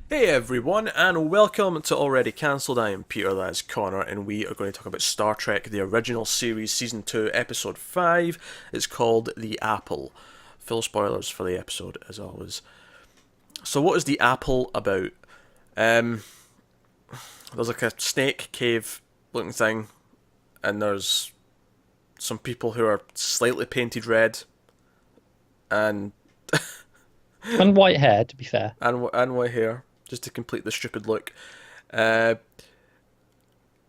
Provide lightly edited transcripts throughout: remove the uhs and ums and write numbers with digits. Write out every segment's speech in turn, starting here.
Hey everyone, and welcome to Already Cancelled. I am Peter, that's Connor, and we are going to talk about Star Trek, the original series, Season 2, Episode 5. It's called The Apple. Full spoilers for the episode, as always. So what is The Apple about? Um, there's like a snake cave looking thing, and there's some people who are slightly painted red, and And white hair, to be fair. and white hair, just to complete the stupid look. Uh,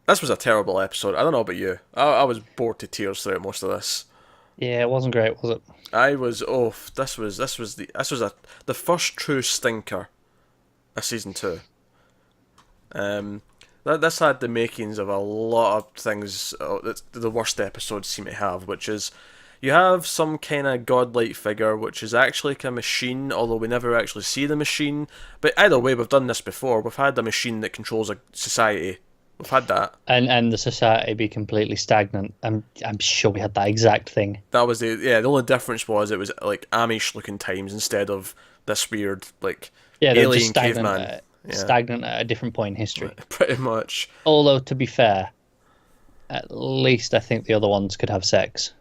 This was a terrible episode. I don't know about you. I was bored to tears throughout most of this. Yeah, it wasn't great, was it? I was this was the first true stinker of season two. This had the makings of a lot of things that the worst episodes seem to have, which is you have some kind of godlike figure, which is actually like a machine, although we never actually see the machine. But either way, we've done this before. We've had a machine that controls a society. We've had that. And the society be completely stagnant. I'm sure we had that exact thing. That was the only difference was it was like Amish looking times instead of this weird like Yeah, they were just alien caveman. Yeah, stagnant at a different point in history. pretty much. Although, to be fair, at least I think the other ones could have sex.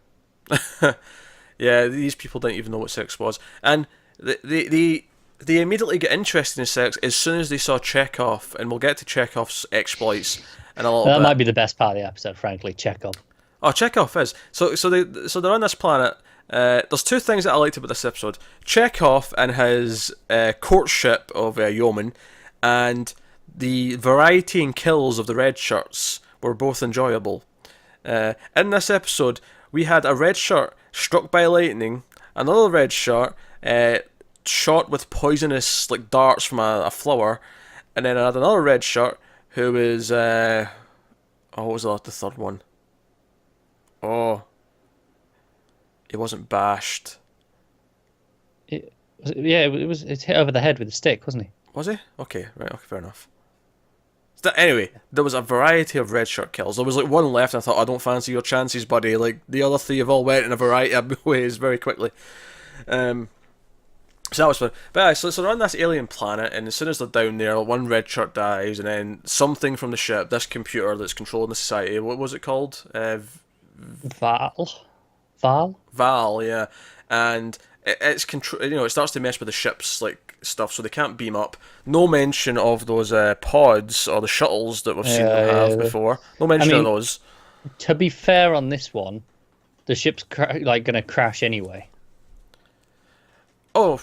Yeah, these people didn't even know what sex was, and they immediately get interested in sex as soon as they saw Chekhov, and we'll get to Chekhov's exploits in a little That bit. might be the best part of the episode, frankly. Chekhov. Oh, Chekhov is they're on this planet. There's two things that I liked about this episode: Chekhov and his courtship of Yeoman, and the variety and kills of the red shirts were both enjoyable. In this episode, we had a red shirt struck by lightning, another red shirt shot with poisonous like darts from a flower, and then I had another red shirt who was what was the third one? Oh, it wasn't bashed. Yeah, it's hit over the head with a stick, wasn't he? Was he? Okay, right, okay, fair enough. Anyway, there was a variety of red shirt kills. There was like one left, and I thought, I don't fancy your chances, buddy. Like the other three have all went in a variety of ways very quickly. Um, so that was fun. But yeah, so they're on this alien planet, and as soon as they're down there, one red shirt dies, and then something from the ship, this computer that's controlling the society, what was it called? Val. Val. Val, yeah, and it's control. It starts to mess with the ship's like stuff, so they can't beam up. No mention of those pods or the shuttles that we've seen them have Yeah. before. No I mention of mean, those. to be fair on this one, the ship's like gonna crash anyway. Oh,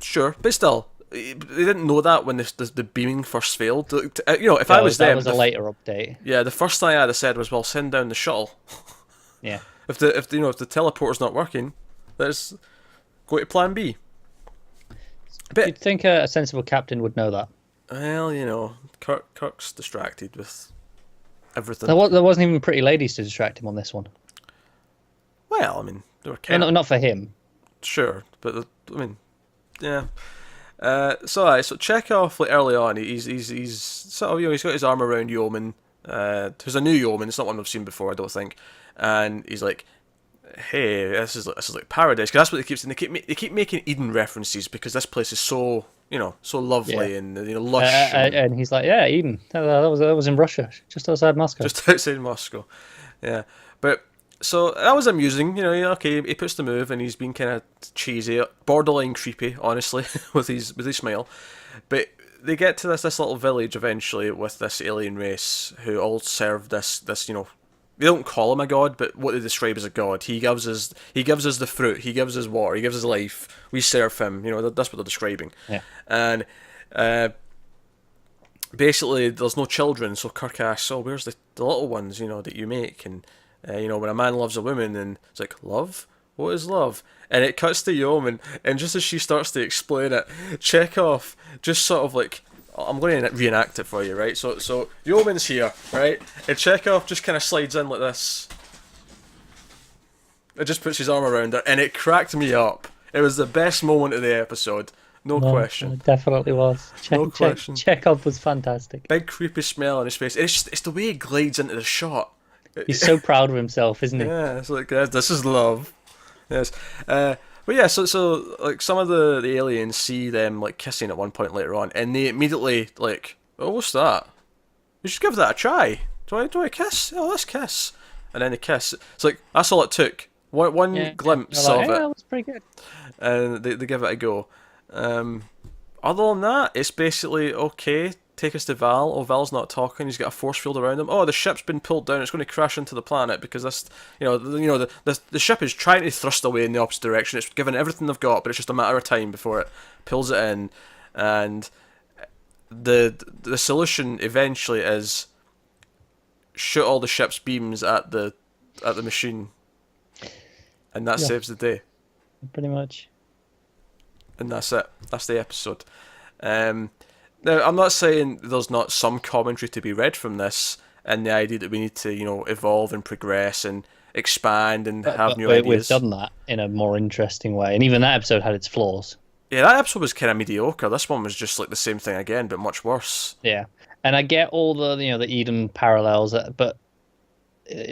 sure, but still, they didn't know that when the beaming first failed. If I No, was that them, was a later update. yeah, the first thing I'd have said was, "Well, send down the shuttle." Yeah. If the teleporter's not working, let's go to Plan B. But You'd think a sensible captain would know that. well, Kirk's distracted with everything. There wasn't even pretty ladies to distract him on this one. Well, I mean, they were Well, kind of not for him. sure, but I mean, yeah. So Chekhov, like early on, he's sort of he's got his arm around Yeoman, who's a new Yeoman. It's not one we've seen before, I don't think. And he's like, "Hey, this is like paradise." Because that's what they keep saying. They keep making Eden references because this place is so so lovely Yeah. and lush, and And he's like, "Yeah, Eden. That was in Russia, just outside Moscow." just outside Moscow. Yeah, but so that was amusing. Yeah, okay, he puts the move and he's been kind of cheesy, borderline creepy, honestly, with his smile. But they get to this little village eventually with this alien race who all serve this. They don't call him a god, but what they describe as a god. He gives us the fruit. He gives us water. He gives us life. We serve him. That's what they're describing. Yeah. And uh, basically, there's no children, so Kirk asks, "Oh, where's the little ones? That you make?" And when a man loves a woman, and it's like, "Love? What is love?" And it cuts to Yeoman, and just as she starts to explain it, Chekhov just sort of like, I'm going to reenact it for you, right? So Yeoman's here, right? And Chekhov just kind of slides in like this. It just puts his arm around her, and it cracked me up. It was the best moment of the episode, no No, question. it definitely was. No question. Chekhov was fantastic. Big creepy smile on his face. It's the way he glides into the shot. He's so proud of himself, isn't he? Yeah, it's like this is love. Yes, But yeah, so like some of the aliens see them like kissing at one point later on, and they immediately like, oh, what's that? We should give that a try. Do I kiss? Oh, let's kiss. And then they kiss. It's like that's all it took. One glimpse They're like, of yeah, it, that was pretty good. and they give it a go. Other than that, it's basically okay. Take us to Val. Oh, Val's not talking. He's got a force field around him. Oh, the ship's been pulled down. It's going to crash into the planet because this, the ship is trying to thrust away in the opposite direction. It's given everything they've got, but it's just a matter of time before it pulls it in. And the solution eventually is shoot all the ship's beams at the machine, and that saves the day. Pretty much. And that's it. That's the episode. Now, I'm not saying there's not some commentary to be read from this, and the idea that we need to, evolve and progress and expand and have new ideas. We've done that in a more interesting way, and even that episode had its flaws. Yeah, that episode was kind of mediocre. This one was just like the same thing again, but much worse. Yeah, and I get all the the Eden parallels, but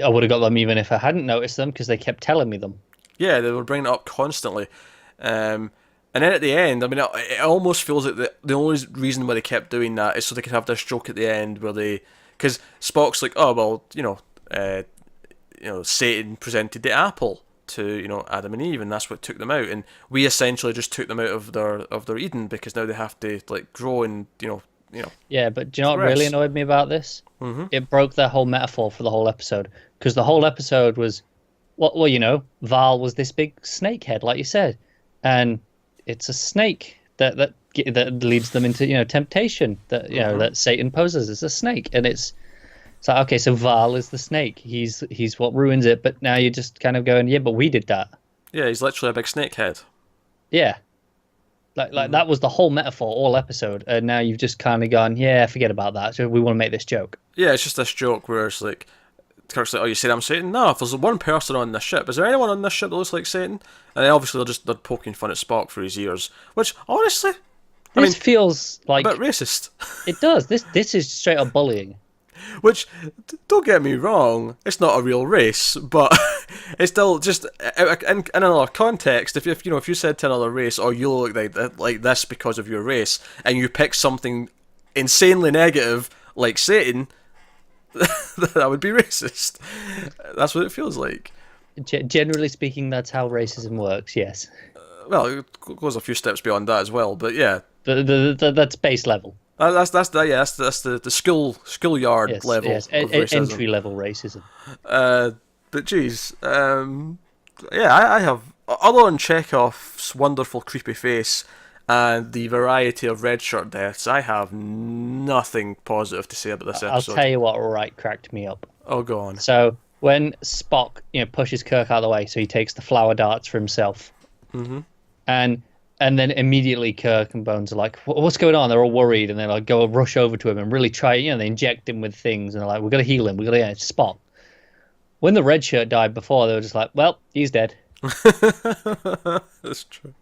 I would have got them even if I hadn't noticed them because they kept telling me them. Yeah, they were bringing it up constantly. And then at the end, I mean, it almost feels like the only reason why they kept doing that is so they could have this joke at the end where because Spock's like, oh well, Satan presented the apple to Adam and Eve, and that's what took them out, and we essentially just took them out of their Eden because now they have to like grow and Yeah, but do you know what really annoyed me about this? Mm-hmm. It broke their whole metaphor for the whole episode because the whole episode was, Val was this big snake head, like you said, and it's a snake that leads them into temptation that that Satan poses as a snake, and it's like, okay, so Val is the snake. He's what ruins it, but now you're just kind of going, yeah, but we did that. Yeah, he's literally a big snake head. Yeah, like that was the whole metaphor all episode, and now you've just kind of gone, yeah, forget about that. So we want to make this joke. Yeah, it's just this joke where it's like, Kirk's like, oh, you said I'm Satan? No, if there's one person on this ship, is there anyone on this ship that looks like Satan? And then obviously they're poking fun at Spock for his ears, which honestly, this feels like a bit racist. It does. This is straight up bullying. Which, don't get me wrong, it's not a real race, but it's still just in another context. If you said to another race, "Oh, you look like this because of your race," and you pick something insanely negative like Satan, that would be racist. That's what it feels like. Generally speaking, that's how racism works. Yes. Well, it goes a few steps beyond that as well, but yeah. That's base level. That's the schoolyard level. Yes, of racism. Entry level racism. But geez, I have, other than Chekhov's wonderful creepy face and the variety of red shirt deaths, I have nothing positive to say about this episode. I'll tell you what cracked me up. Oh, go on. So when Spock, pushes Kirk out of the way, so he takes the flower darts for himself, and then immediately Kirk and Bones are like, "What's going on?" They're all worried, and they like go rush over to him and really try. They inject him with things, and they're like, "We've got to heal him. We've got to get Spock." When the red shirt died before, they were just like, "Well, he's dead." That's true.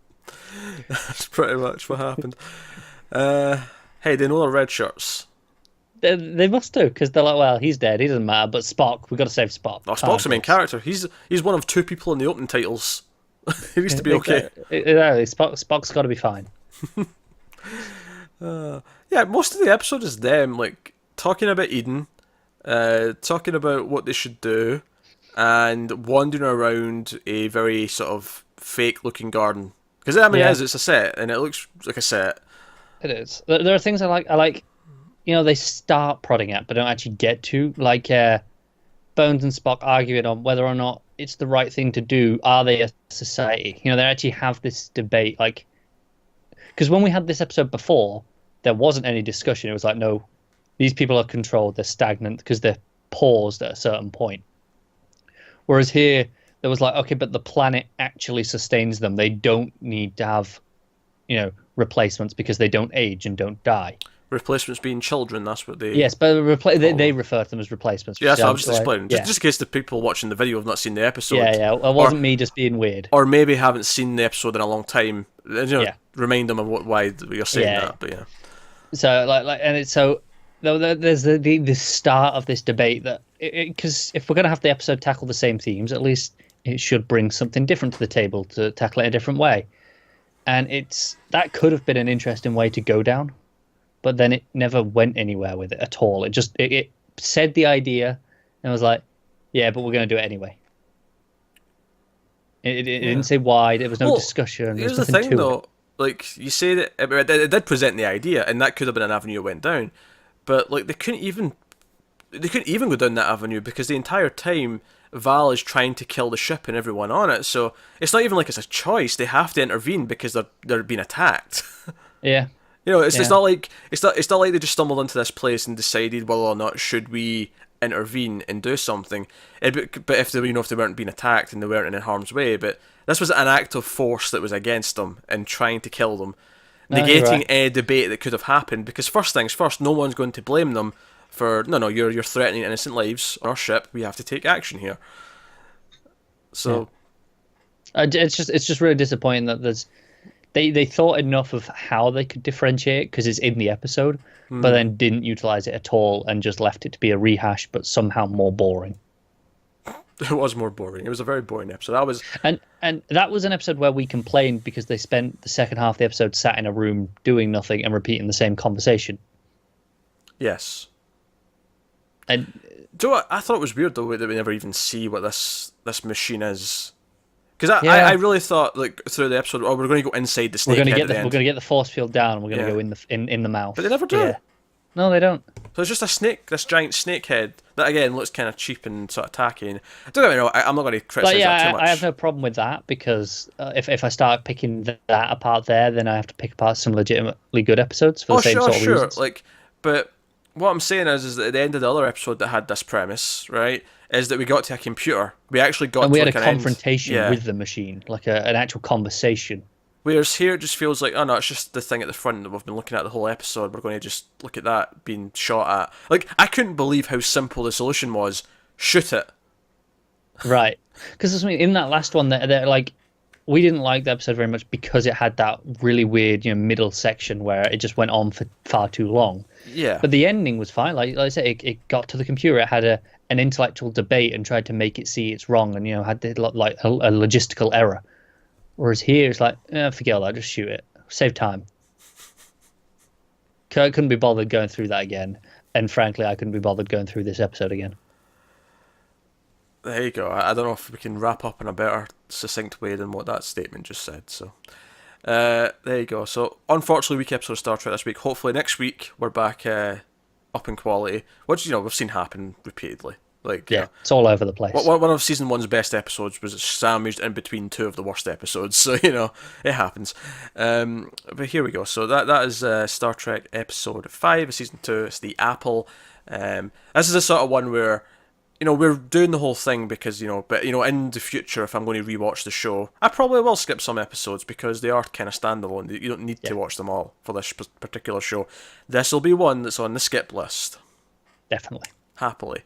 That's pretty much what happened. Hey, they know the red shirts. They must do, because they're like, "Well, he's dead. He doesn't matter." But Spock, we've got to save Spock. Oh, Spock's the main character. He's one of two people in the opening titles. He needs to be okay. Exactly. Spock's got to be fine. Yeah, most of the episode is them like talking about Eden, talking about what they should do, and wandering around a very sort of fake-looking garden. Because it's a set, and it looks like a set. It is. There are things I like. They start prodding at, but don't actually get to. Like Bones and Spock arguing on whether or not it's the right thing to do. Are they a society? They actually have this debate. Like, because when we had this episode before, there wasn't any discussion. It was like, no, these people are controlled. They're stagnant because they're paused at a certain point. Whereas here, there was like, okay, but the planet actually sustains them. They don't need to have, replacements because they don't age and don't die. Replacements being children, that's what they... Yes, but they refer to them as replacements. Yeah, so I'm just explaining. Just in case the people watching the video have not seen the episode. Yeah, it wasn't me just being weird. Or maybe haven't seen the episode in a long time. Remind them of why you're saying that, but yeah. So, there's the start of this debate that... Because if we're going to have the episode tackle the same themes, at least it should bring something different to the table to tackle it a different way. And that could have been an interesting way to go down, but then it never went anywhere with it at all. It said the idea and was like, yeah, but we're going to do it anyway. It didn't say why. There was no discussion. Here's the thing, though. Like, you say that it did present the idea, and that could have been an avenue it went down. But, like, they couldn't even go down that avenue because the entire time Val is trying to kill the ship and everyone on it. So it's not even like it's a choice. They have to intervene because they're being attacked. Yeah. It's not like they just stumbled into this place and decided whether or not should we intervene and do something. But if they weren't being attacked and they weren't in harm's way, but this was an act of force that was against them and trying to kill them, negating any debate that could have happened. Because first things first, no one's going to blame them for you're threatening innocent lives on our ship. We have to take action here. So it's just really disappointing that they thought enough of how they could differentiate because it's in the episode, but then didn't utilize it at all and just left it to be a rehash, but somehow more boring. It was more boring. It was a very boring episode. And that was an episode where we complained because they spent the second half of the episode sat in a room doing nothing and repeating the same conversation. Yes. And do you know what? I thought it was weird though that we never even see what this machine is. Because I really thought, like, through the episode, we're going to go inside the snake. We're going to get the force field down. And we're going to go in the mouth. But they never do. Yeah. No, they don't. So it's just a snake, this giant snake head that again looks kind of cheap and sort of tacky. And don't get me wrong, I'm not going to criticize that too much. I have no problem with that because if I start picking that apart there, then I have to pick apart some legitimately good episodes for the same sort of reasons. Like, but what I'm saying is that at the end of the other episode that had this premise, right, is that we got to a computer. We actually got. And we had a confrontation with the machine, like an actual conversation. Whereas here it just feels like, oh no, it's just the thing at the front that we've been looking at the whole episode. We're going to just look at that being shot at. Like, I couldn't believe how simple the solution was. Shoot it. Right. Because in that last one, that like, we didn't like the episode very much because it had that really weird, middle section where it just went on for far too long. Yeah. But the ending was fine. Like I said, it got to the computer. It had an intellectual debate and tried to make it see it's wrong, and had like a logistical error. Whereas here it's like, forget all that, just shoot it, save time. I couldn't be bothered going through that again, and frankly, I couldn't be bothered going through this episode again. There you go. I don't know if we can wrap up in a better succinct way than what that statement just said. So, there you go. So, unfortunately, weak episode of Star Trek this week. Hopefully, next week we're back up in quality, which we've seen happen repeatedly. Like, it's all over the place. One of season 1's best episodes was sandwiched in between two of the worst episodes, so it happens. But here we go. So that is Star Trek episode 5 of season 2. It's the Apple. This is a sort of one where we're doing the whole thing because but in the future, if I'm going to rewatch the show, I probably will skip some episodes because they are kind of standalone. You don't need to watch them all for this particular show. This will be one that's on the skip list. Definitely. Happily.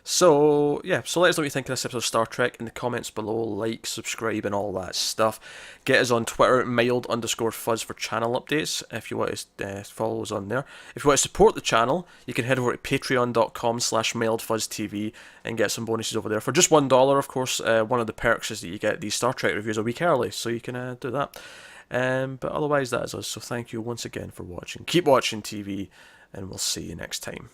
So let us know what you think of this episode of Star Trek in the comments below. Like, subscribe, and all that stuff. Get us on Twitter, mild_fuzz for channel updates if you want to follow us on there. If you want to support the channel, you can head over to patreon.com/mildfuzztv and get some bonuses over there. For just $1, of course, one of the perks is that you get these Star Trek reviews a week early, so you can do that. But otherwise, that is us. So thank you once again for watching. Keep watching TV, and we'll see you next time.